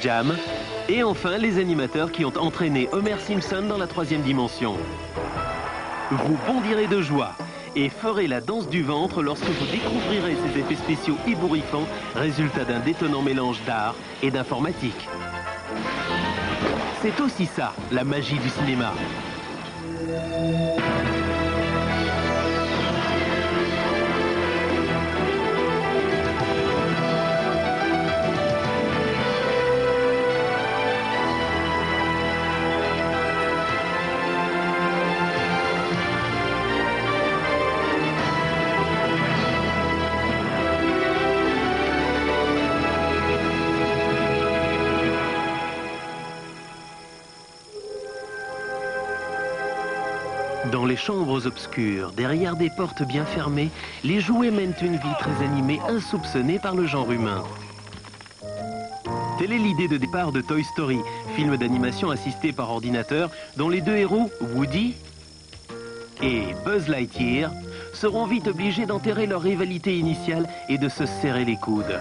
Jam, et enfin les animateurs qui ont entraîné Homer Simpson dans la 3e dimension. Vous bondirez de joie et ferez la danse du ventre lorsque vous découvrirez ces effets spéciaux ébouriffants, résultat d'un détonnant mélange d'art et d'informatique. C'est aussi ça, la magie du cinéma. Dans les chambres obscures, derrière des portes bien fermées, les jouets mènent une vie très animée, insoupçonnée par le genre humain. Telle est l'idée de départ de Toy Story, film d'animation assisté par ordinateur, dont les deux héros, Woody et Buzz Lightyear, seront vite obligés d'enterrer leur rivalité initiale et de se serrer les coudes.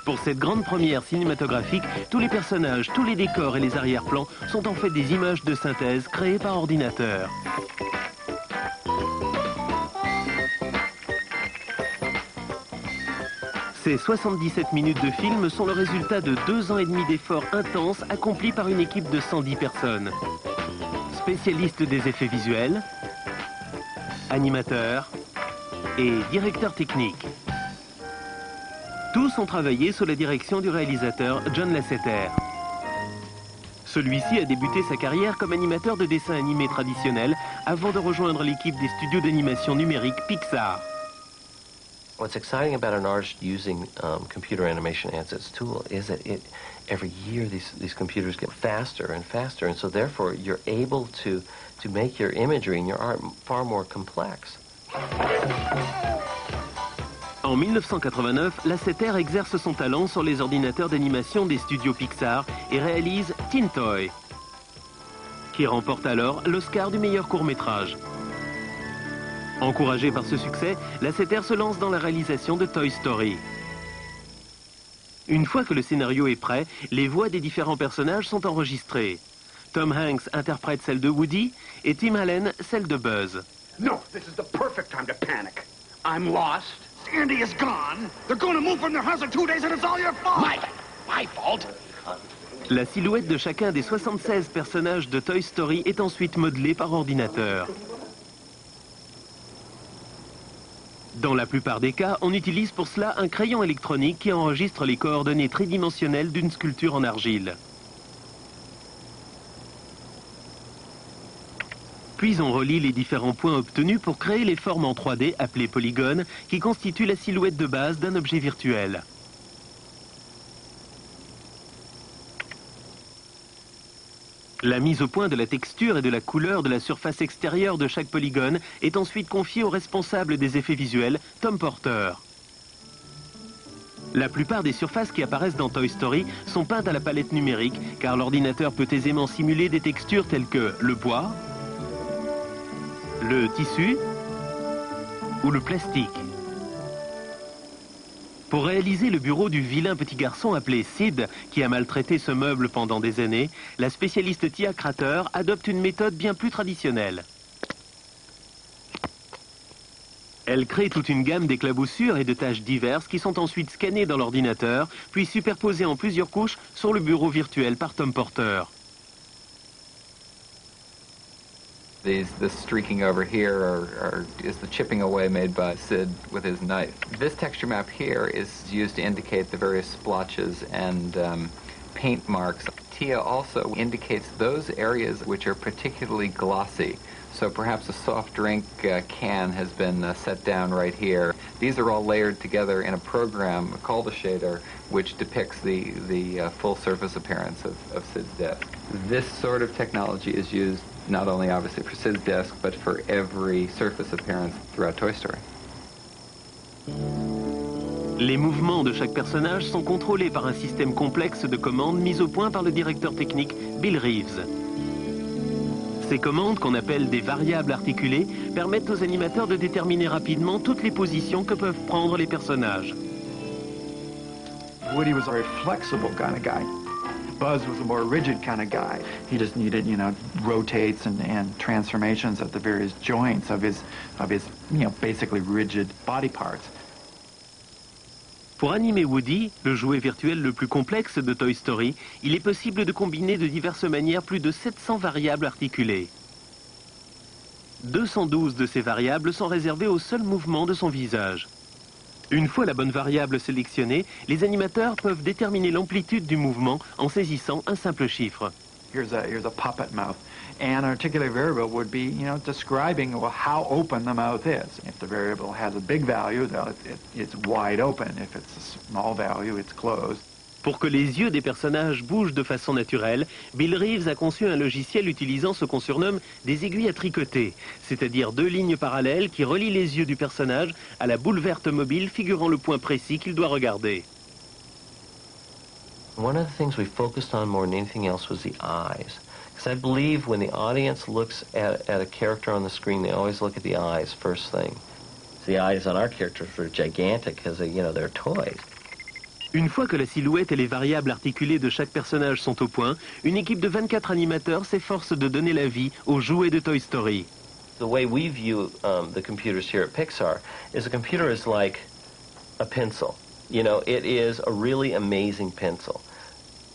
Pour cette grande première cinématographique, tous les personnages, tous les décors et les arrière-plans sont en fait des images de synthèse créées par ordinateur. Ces 77 minutes de film sont le résultat de 2 ans et demi d'efforts intenses accomplis par une équipe de 110 personnes. Spécialistes des effets visuels, animateurs et directeurs techniques. Tous ont travaillé sous la direction du réalisateur John Lasseter. Celui-ci a débuté sa carrière comme animateur de dessins animés traditionnels avant de rejoindre l'équipe des studios d'animation numérique Pixar. What's exciting about an artist using computer animation as its tool is that every year these computers get faster and faster, and so therefore you're able to make your imagery and your art far more complex. En 1989, Lasseter exerce son talent sur les ordinateurs d'animation des studios Pixar et réalise Teen Toy, qui remporte alors l'Oscar du meilleur court-métrage. Encouragé par ce succès, Lasseter se lance dans la réalisation de Toy Story. Une fois que le scénario est prêt, les voix des différents personnages sont enregistrées. Tom Hanks interprète celle de Woody et Tim Allen celle de Buzz. No, this is the perfect time to panic. I'm lost. Andy is gone. They're going to move from their house in 2 days and it's all your fault. My fault? La silhouette de chacun des 76 personnages de Toy Story est ensuite modelée par ordinateur. Dans la plupart des cas, on utilise pour cela un crayon électronique qui enregistre les coordonnées tridimensionnelles d'une sculpture en argile. Puis on relie les différents points obtenus pour créer les formes en 3D appelées polygones qui constituent la silhouette de base d'un objet virtuel. La mise au point de la texture et de la couleur de la surface extérieure de chaque polygone est ensuite confiée au responsable des effets visuels, Tom Porter. La plupart des surfaces qui apparaissent dans Toy Story sont peintes à la palette numérique car l'ordinateur peut aisément simuler des textures telles que le bois, le tissu ou le plastique. Pour réaliser le bureau du vilain petit garçon appelé Sid, qui a maltraité ce meuble pendant des années, la spécialiste Tia Crater adopte une méthode bien plus traditionnelle. Elle crée toute une gamme d'éclaboussures et de tâches diverses qui sont ensuite scannées dans l'ordinateur, puis superposées en plusieurs couches sur le bureau virtuel par Tom Porter. This streaking over here is the chipping away made by Sid with his knife. This texture map here is used to indicate the various splotches and paint marks. Tia also indicates those areas which are particularly glossy. So perhaps a soft drink can has been set down right here. These are all layered together in a program called a shader, which depicts the full surface appearance of Sid's desk. This sort of technology is used not only obviously for Sid's desk, but for every surface appearance throughout Toy Story. Les mouvements de chaque personnage sont contrôlés par un système complexe de commandes mis au point par le directeur technique Bill Reeves. Ces commandes, qu'on appelle des variables articulées, permettent aux animateurs de déterminer rapidement toutes les positions que peuvent prendre les personnages. Woody was a very flexible kind of guy. Buzz was a more rigid kind of guy. He just needed, rotates and transformations at the various joints of his, basically rigid body parts. Pour animer Woody, le jouet virtuel le plus complexe de Toy Story, il est possible de combiner de diverses manières plus de 700 variables articulées. 212 de ces variables sont réservées au seul mouvement de son visage. Une fois la bonne variable sélectionnée, les animateurs peuvent déterminer l'amplitude du mouvement en saisissant un simple chiffre. Here's a puppet mouth. And an articulated variable would be, describing how open the mouth is. If the variable has a big value, it's wide open. If it's a small value, it's closed. Pour que les yeux des personnages bougent de façon naturelle, Bill Reeves a conçu un logiciel utilisant ce qu'on surnomme des aiguilles à tricoter, c'est-à-dire 2 lignes parallèles qui relient les yeux du personnage à la boule verte mobile figurant le point précis qu'il doit regarder. One of the things we focused on more than anything else was the eyes. Because I believe when the audience looks at a character on the screen, they always look at the eyes first thing. The eyes on our characters were gigantic because they're toys. Une fois que la silhouette et les variables articulées de chaque personnage sont au point, une équipe de 24 animateurs s'efforce de donner la vie aux jouets de Toy Story. The way we view the computers here at Pixar is a computer is like a pencil. It is a really amazing pencil.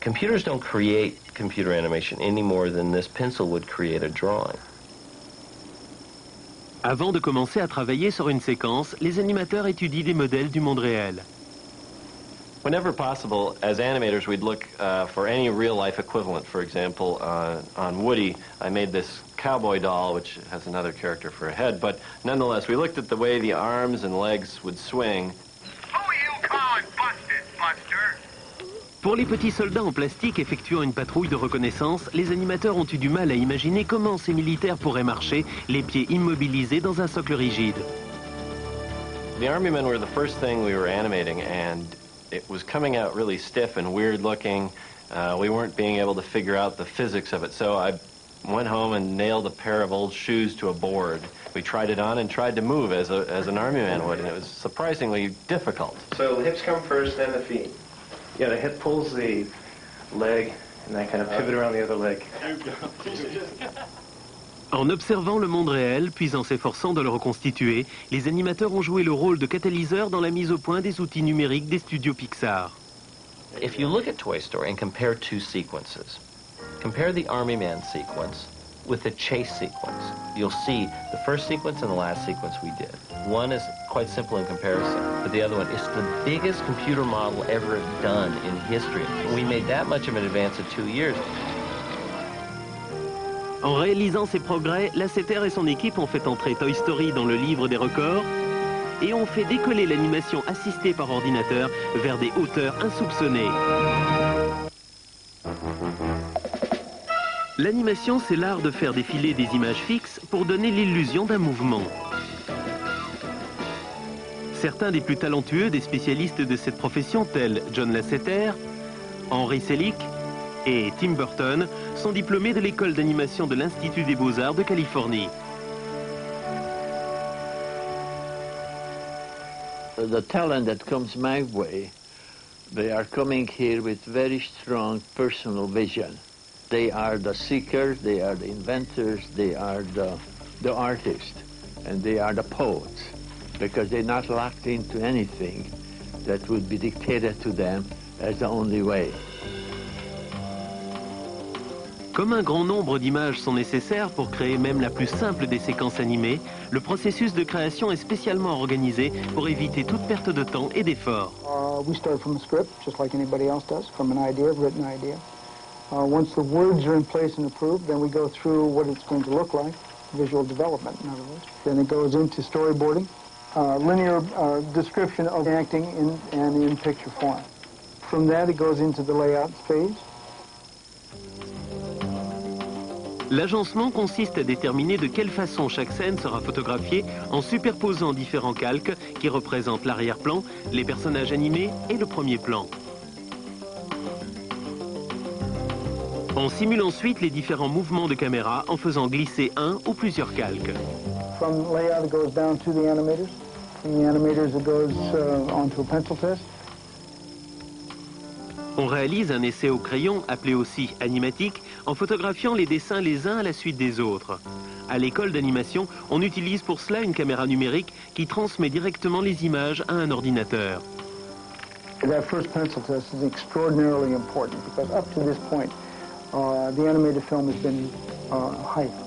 Computers don't create computer animation any more than this pencil would create a drawing. Avant de commencer à travailler sur une séquence, les animateurs étudient des modèles du monde réel. Whenever possible, as animators, we'd look for any real-life equivalent. For example, on Woody, I made this cowboy doll, which has another character for a head, but nonetheless, we looked at the way the arms and legs would swing. Who you calling busted, Buster? Pour les petits soldats en plastique effectuant une patrouille de reconnaissance, les animateurs ont eu du mal à imaginer comment ces militaires pourraient marcher, les pieds immobilisés dans un socle rigide. The Army men were the first thing we were animating, and it was coming out really stiff and weird looking. We weren't being able to figure out the physics of it, so I went home and nailed a pair of old shoes to a board. We tried it on and tried to move as an Army man would, and it was surprisingly difficult. So the hips come first, then the feet. Yeah, the hip pulls the leg, and then kind of pivot around the other leg. En observant le monde réel, puis en s'efforçant de le reconstituer, les animateurs ont joué le rôle de catalyseur dans la mise au point des outils numériques des studios Pixar. If you look at Toy Story and compare 2 sequences, compare the Army Man sequence with the chase sequence. You'll see the first sequence and the last sequence we did. One is quite simple in comparison, but the other one is the biggest computer model ever done in history. We made that much of an advance in 2 years. En réalisant ces progrès, Lasseter et son équipe ont fait entrer Toy Story dans le livre des records et ont fait décoller l'animation assistée par ordinateur vers des hauteurs insoupçonnées. L'animation, c'est l'art de faire défiler des images fixes pour donner l'illusion d'un mouvement. Certains des plus talentueux des spécialistes de cette profession, tels John Lasseter, Henry Selick et Tim Burton, sont diplômés de l'école d'animation de l'Institut des Beaux-Arts de Californie. The talent that comes my way, they are coming here with very strong personal vision. They are the seekers, they are the inventors, they are the artists, and they are the poets, because they're not locked into anything that would be dictated to them as the only way. Comme un grand nombre d'images sont nécessaires pour créer même la plus simple des séquences animées, le processus de création est spécialement organisé pour éviter toute perte de temps et d'effort. We start from a script, just like anybody else does, from an idea, written idea. Once the words are in place and approved, then we go through what it's going to look like, visual development, in other words. Then it goes into storyboarding, linear description of acting in picture form. From that, it goes into the layout phase. L'agencement consiste à déterminer de quelle façon chaque scène sera photographiée en superposant différents calques qui représentent l'arrière-plan, les personnages animés et le premier plan. On simule ensuite les différents mouvements de caméra en faisant glisser un ou plusieurs calques. From layout, it goes down to the animators. From the animators, it goes onto a pencil test. On réalise un essai au crayon, appelé aussi animatique, en photographiant les dessins les uns à la suite des autres. À l'école d'animation, on utilise pour cela une caméra numérique qui transmet directement les images à un ordinateur. That first pencil test is extraordinarily important because up to this point, the animated film has been hype.